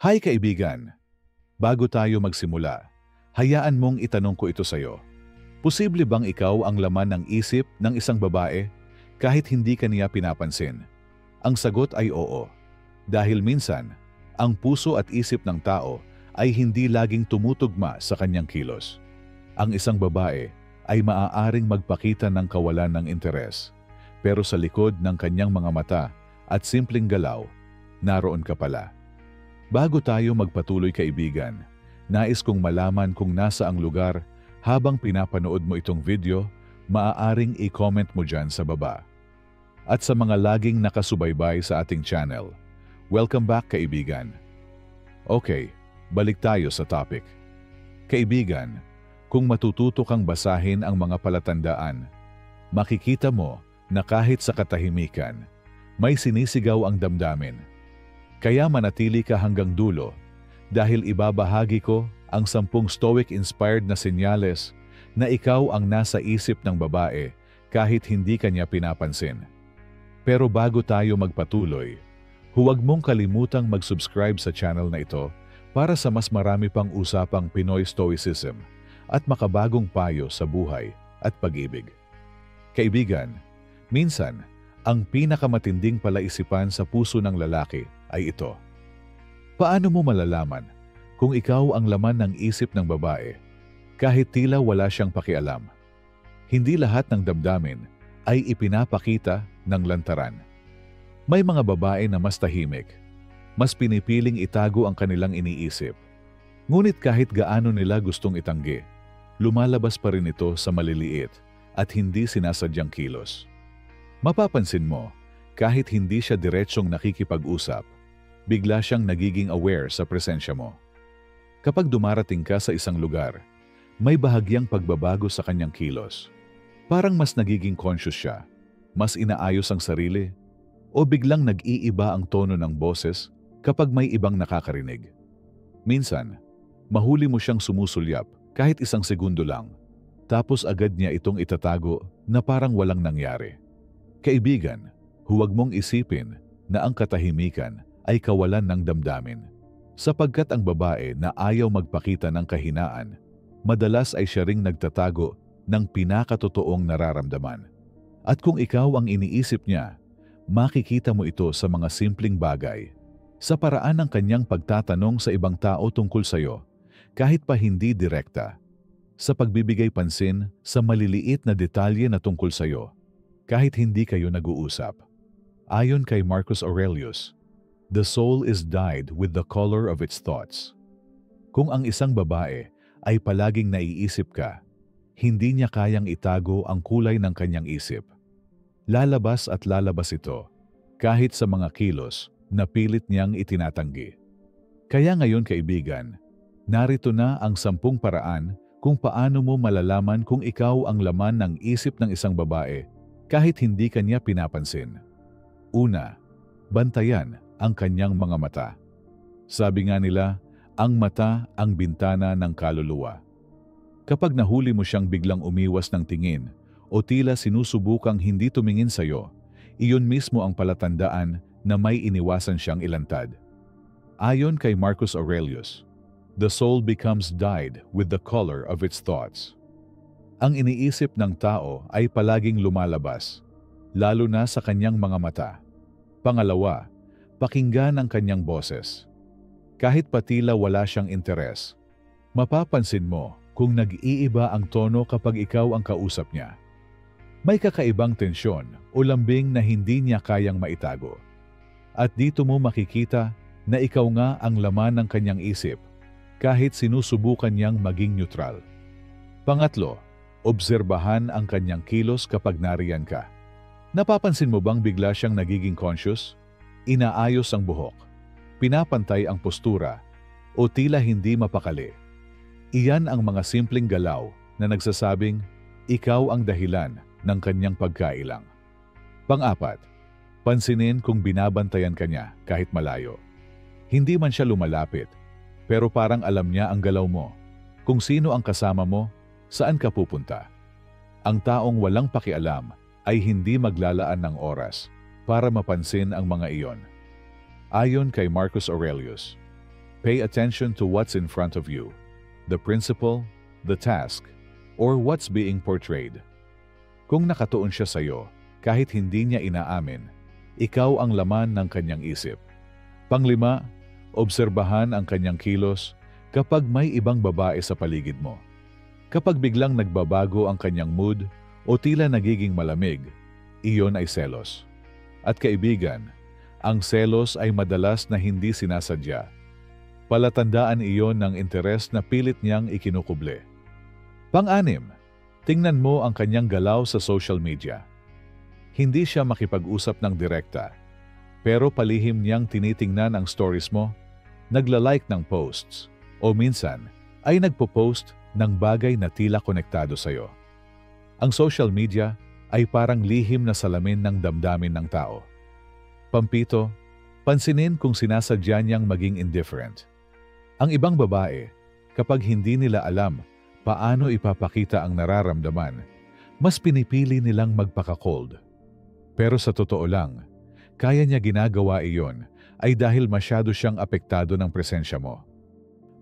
Hi kaibigan! Bago tayo magsimula, hayaan mong itanong ko ito sa'yo. Posible bang ikaw ang laman ng isip ng isang babae kahit hindi ka niya pinapansin? Ang sagot ay oo. Dahil minsan, ang puso at isip ng tao ay hindi laging tumutugma sa kanyang kilos. Ang isang babae ay maaaring magpakita ng kawalan ng interes, pero sa likod ng kanyang mga mata at simpleng galaw, naroon ka pala. Bago tayo magpatuloy kaibigan, nais kong malaman kung nasa ang lugar habang pinapanood mo itong video, maaaring i-comment mo dyan sa baba. At sa mga laging nakasubaybay sa ating channel, welcome back kaibigan. Okay, balik tayo sa topic. Kaibigan, kung matututo kang basahin ang mga palatandaan, makikita mo na kahit sa katahimikan, may sinisigaw ang damdamin. Kaya manatili ka hanggang dulo dahil ibabahagi ko ang 10 Stoic-inspired na senyales na ikaw ang nasa isip ng babae kahit hindi kanya pinapansin. Pero bago tayo magpatuloy, huwag mong kalimutang mag-subscribe sa channel na ito para sa mas marami pang usapang Pinoy Stoicism at makabagong payo sa buhay at pag-ibig. Kaibigan, minsan, ang pinakamatinding palaisipan sa puso ng lalaki ay ito. Paano mo malalaman kung ikaw ang laman ng isip ng babae kahit tila wala siyang pakialam? Hindi lahat ng damdamin ay ipinapakita ng lantaran. May mga babae na mas tahimik, mas pinipiling itago ang kanilang iniisip. Ngunit kahit gaano nila gustong itanggi, lumalabas pa rin ito sa maliliit at hindi sinasadyang kilos. Mapapansin mo, kahit hindi siya diretsyong nakikipag-usap, bigla siyang nagiging aware sa presensya mo. Kapag dumarating ka sa isang lugar, may bahagyang pagbabago sa kanyang kilos. Parang mas nagiging conscious siya, mas inaayos ang sarili, o biglang nag-iiba ang tono ng boses kapag may ibang nakakarinig. Minsan, mahuli mo siyang sumusulyap kahit 1 segundo lang, tapos agad niya itong itatago na parang walang nangyari. Kaibigan, huwag mong isipin na ang katahimikan ay kawalan ng damdamin. Sapagkat ang babae na ayaw magpakita ng kahinaan, madalas ay siya ring nagtatago ng pinakatotoong nararamdaman. At kung ikaw ang iniisip niya, makikita mo ito sa mga simpleng bagay, sa paraan ng kanyang pagtatanong sa ibang tao tungkol sa iyo, kahit pa hindi direkta, sa pagbibigay pansin sa maliliit na detalye na tungkol sa iyo, kahit hindi kayo nag-uusap. Ayon kay Marcus Aurelius, the soul is dyed with the color of its thoughts. Kung ang isang babae ay palaging naiisip ka, hindi niya kayang itago ang kulay ng kanyang isip. Lalabas at lalabas ito, kahit sa mga kilos na pilit niyang itinatanggi. Kaya ngayon kaibigan, narito na ang 10 paraan kung paano mo malalaman kung ikaw ang laman ng isip ng isang babae kahit hindi kanya pinapansin. Una, bantayan ang kanyang mga mata. Sabi nga nila, ang mata ang bintana ng kaluluwa. Kapag nahuli mo siyang biglang umiwas ng tingin o tila sinusubukang hindi tumingin sa iyo, iyon mismo ang palatandaan na may iniwasan siyang ilantad. Ayon kay Marcus Aurelius, the soul becomes dyed with the color of its thoughts. Ang iniisip ng tao ay palaging lumalabas, lalo na sa kanyang mga mata. Pangalawa, pakinggan ang kanyang boses. Kahit patila wala siyang interes, mapapansin mo kung nag-iiba ang tono kapag ikaw ang kausap niya. May kakaibang tensyon o lambing na hindi niya kayang maitago. At dito mo makikita na ikaw nga ang laman ng kanyang isip, kahit sinusubukan niyang maging neutral. Pangatlo, obserbahan ang kanyang kilos kapag nariyan ka. Napapansin mo bang bigla siyang nagiging conscious? Inaayos ang buhok, pinapantay ang postura, o tila hindi mapakali. Iyan ang mga simpleng galaw na nagsasabing, ikaw ang dahilan ng kanyang pagkailang. Pang-apat, pansinin kung binabantayan ka niya kahit malayo. Hindi man siya lumalapit, pero parang alam niya ang galaw mo, kung sino ang kasama mo, saan ka pupunta. Ang taong walang pakialam ay hindi maglalaan ng oras para mapansin ang mga iyon. Ayon kay Marcus Aurelius, Pay attention to what's in front of you, the principle, the task, or what's being portrayed. Kung nakatuon siya sa iyo, kahit hindi niya inaamin, ikaw ang laman ng kanyang isip. Panglima, obserbahan ang kanyang kilos kapag may ibang babae sa paligid mo. Kapag biglang nagbabago ang kanyang mood o tila nagiging malamig, iyon ay selos. At kaibigan, ang selos ay madalas na hindi sinasadya. Palatandaan iyon ng interes na pilit niyang ikinukuble. Pang-anim, tingnan mo ang kanyang galaw sa social media. Hindi siya makipag-usap ng direkta, pero palihim niyang tinitingnan ang stories mo, nagla-like ng posts, o minsan ay nagpo-post ng bagay na tila konektado sa'yo. Ang social media ay parang lihim na salamin ng damdamin ng tao. Pampito, pansinin kung sinasadya niyang maging indifferent. Ang ibang babae, kapag hindi nila alam paano ipapakita ang nararamdaman, mas pinipili nilang magpaka-cold. Pero sa totoo lang, kaya niya ginagawa iyon ay dahil masyado siyang apektado ng presensya mo.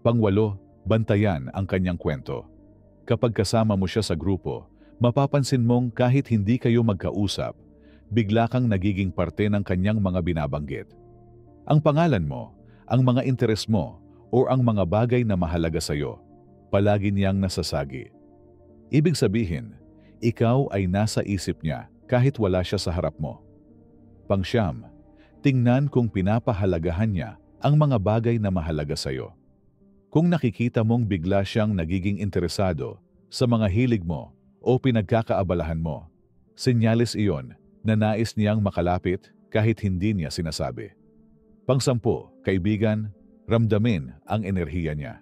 Pangwalo, bantayan ang kanyang kwento. Kapag kasama mo siya sa grupo, mapapansin mong kahit hindi kayo magkausap, bigla kang nagiging parte ng kanyang mga binabanggit. Ang pangalan mo, ang mga interes mo, o ang mga bagay na mahalaga sa iyo, palagi niyang nasasagi. Ibig sabihin, ikaw ay nasa isip niya kahit wala siya sa harap mo. Pangsyam, tingnan kung pinapahalagahan niya ang mga bagay na mahalaga sa iyo. Kung nakikita mong bigla siyang nagiging interesado sa mga hilig mo o pinagkakaabalahan mo, senyales iyon na nais niyang makalapit kahit hindi niya sinasabi. Pangsampu, kaibigan, ramdamin ang enerhiya niya.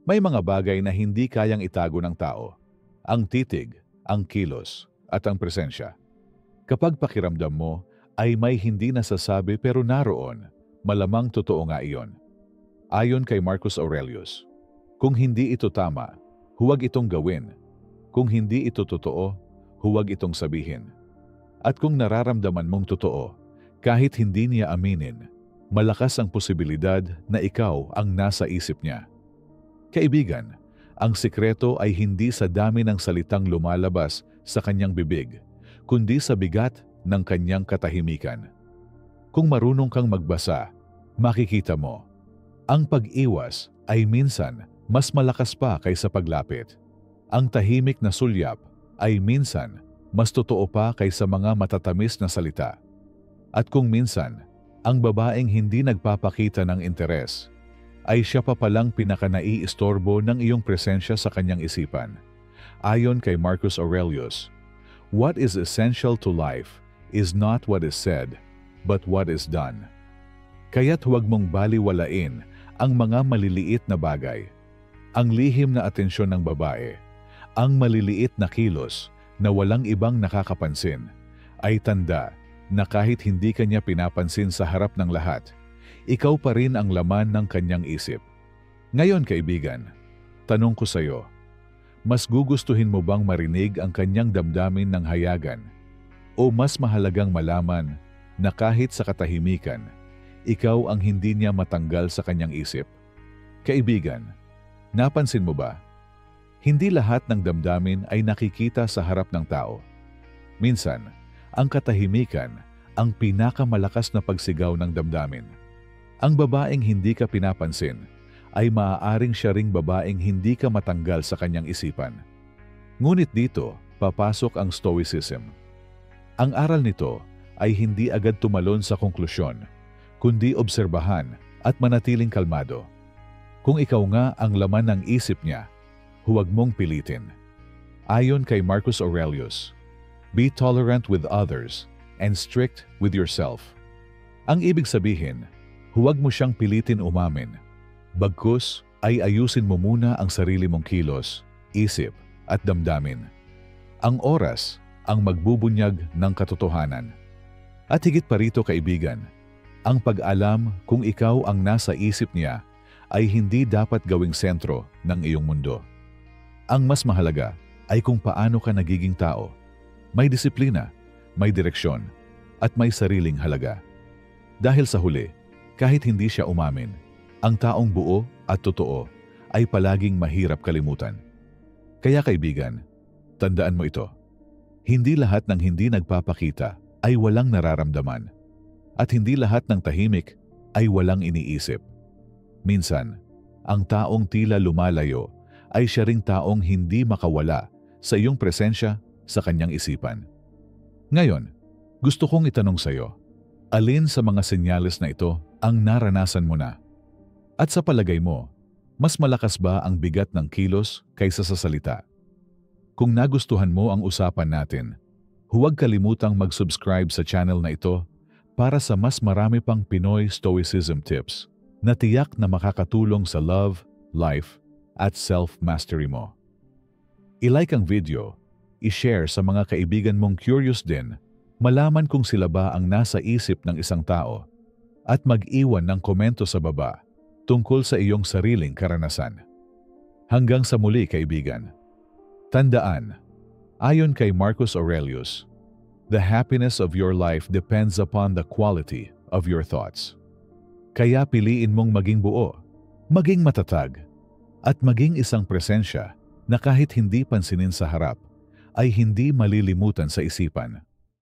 May mga bagay na hindi kayang itago ng tao. Ang titig, ang kilos, at ang presensya. Kapag pakiramdam mo ay may hindi nasasabi pero naroon, malamang totoo nga iyon. Ayon kay Marcus Aurelius, kung hindi ito tama, huwag itong gawin. Kung hindi ito totoo, huwag itong sabihin. At kung nararamdaman mong totoo, kahit hindi niya aminin, malakas ang posibilidad na ikaw ang nasa isip niya. Kaibigan, ang sikreto ay hindi sa dami ng salitang lumalabas sa kanyang bibig, kundi sa bigat ng kanyang katahimikan. Kung marunong kang magbasa, makikita mo, ang pag-iwas ay minsan mas malakas pa kaysa paglapit. Ang tahimik na sulyap ay minsan mas totoo pa kaysa mga matatamis na salita. At kung minsan, ang babaeng hindi nagpapakita ng interes, ay siya pa palang pinaka-naiistorbo ng iyong presensya sa kanyang isipan. Ayon kay Marcus Aurelius, what is essential to life is not what is said, but what is done. Kaya't huwag mong baliwalain ang mga maliliit na bagay, ang lihim na atensyon ng babae, ang maliliit na kilos na walang ibang nakakapansin, ay tanda na kahit hindi kanya pinapansin sa harap ng lahat, ikaw pa rin ang laman ng kanyang isip. Ngayon kaibigan, tanong ko sa iyo, mas gugustuhin mo bang marinig ang kanyang damdamin ng hayagan? O mas mahalagang malaman na kahit sa katahimikan, ikaw ang hindi niya matanggal sa kanyang isip? Kaibigan, napansin mo ba? Hindi lahat ng damdamin ay nakikita sa harap ng tao. Minsan, ang katahimikan ang pinakamalakas na pagsigaw ng damdamin. Ang babaeng hindi ka pinapansin ay maaaring siya ring babaeng hindi ka matanggal sa kanyang isipan. Ngunit dito, papasok ang Stoicism. Ang aral nito ay hindi agad tumalon sa konklusyon, kundi obserbahan at manatiling kalmado. Kung ikaw nga ang laman ng isip niya, huwag mong pilitin. Ayon kay Marcus Aurelius, be tolerant with others and strict with yourself. Ang ibig sabihin, huwag mo siyang pilitin umamin. Bagkus ay ayusin mo muna ang sarili mong kilos, isip at damdamin. Ang oras ang magbubunyag ng katotohanan. At higit pa rito kaibigan, ang pag-alam kung ikaw ang nasa isip niya ay hindi dapat gawing sentro ng iyong mundo. Ang mas mahalaga ay kung paano ka nagiging tao. May disiplina, may direksyon, at may sariling halaga. Dahil sa huli, kahit hindi siya umamin, Ang taong buo at totoo ay palaging mahirap kalimutan. Kaya kaibigan, tandaan mo ito. Hindi lahat ng hindi nagpapakita ay walang nararamdaman. At hindi lahat ng tahimik ay walang iniisip. Minsan, ang taong tila lumalayo ay siya ring taong hindi makawala sa iyong presensya sa kanyang isipan. Ngayon, gusto kong itanong sa iyo, alin sa mga senyales na ito ang naranasan mo na? At sa palagay mo, mas malakas ba ang bigat ng kilos kaysa sa salita? Kung nagustuhan mo ang usapan natin, huwag kalimutang mag-subscribe sa channel na ito para sa mas marami pang Pinoy Stoicism tips na tiyak na makakatulong sa love, life, at self-mastery mo. I-like ang video, i-share sa mga kaibigan mong curious din, malaman kung sila ba ang nasa isip ng isang tao, at mag-iwan ng komento sa baba tungkol sa iyong sariling karanasan. Hanggang sa muli kaibigan. Tandaan, ayon kay Marcus Aurelius, the happiness of your life depends upon the quality of your thoughts. Kaya piliin mong maging buo, maging matatag, at maging isang presensya na kahit hindi pansinin sa harap, ay hindi malilimutan sa isipan.